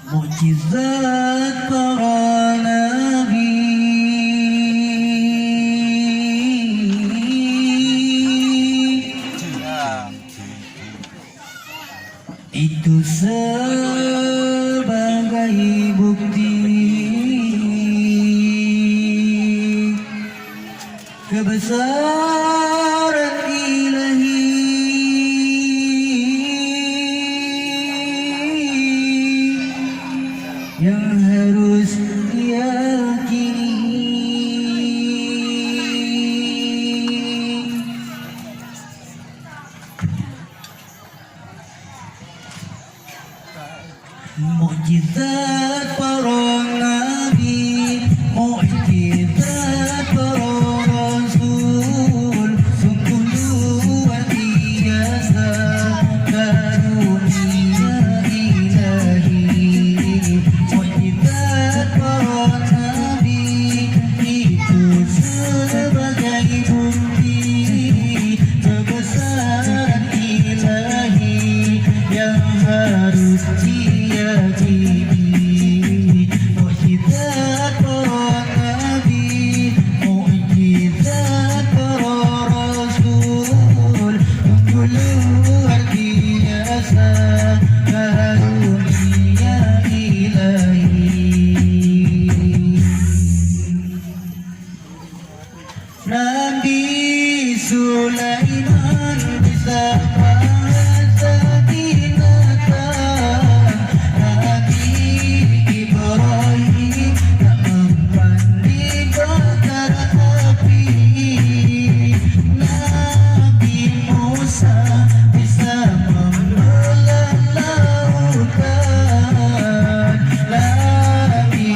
Mukjizat para nabi itu sebagai bukti kebesaran ilahi yang harus diyakini. Mukjizat para nabi, mukjizat para rasul, sungguh luar biasa karunia ilahi. Mukjizat para nabi itu sebagai bukti kebesaran ilahi yang harus diyakini. Mukjizat para nabi, mukjizat para rasul, sungguh luar biasa karunia ilahi. Nabi Sulaiman bisa bahasa binatang, Nabi Ibrahim tak mempan dibakar api, Nabi Musa bisa membelah lautan, Nabi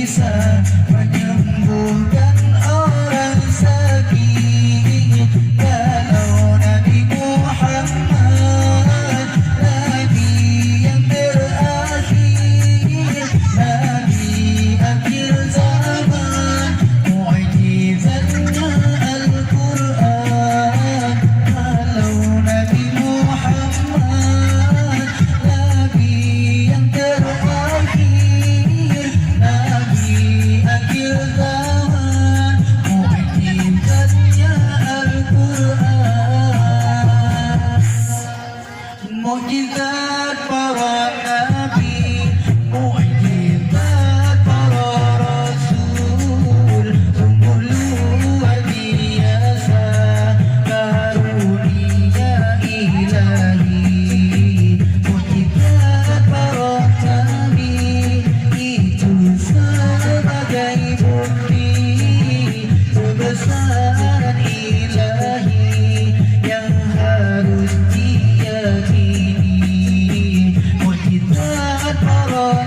Isa menyembuhkan orang sakit. Kalau Nabi Muhammad, Nabi yang terakhir, Nabi akhir zaman, mukjizatnya Al-Quran. Kalau Nabi Muhammad, Nabi yang terakhir, Nabi akhir zaman, mukjizatnya Al-Quran. Mukjizat para nabi, mukjizat para rasul, sungguh luar biasa karunia ilahi. Mukjizat para nabi itu sebagai bukti kebesaran ilahi yang harus diyakini. Mukjizat para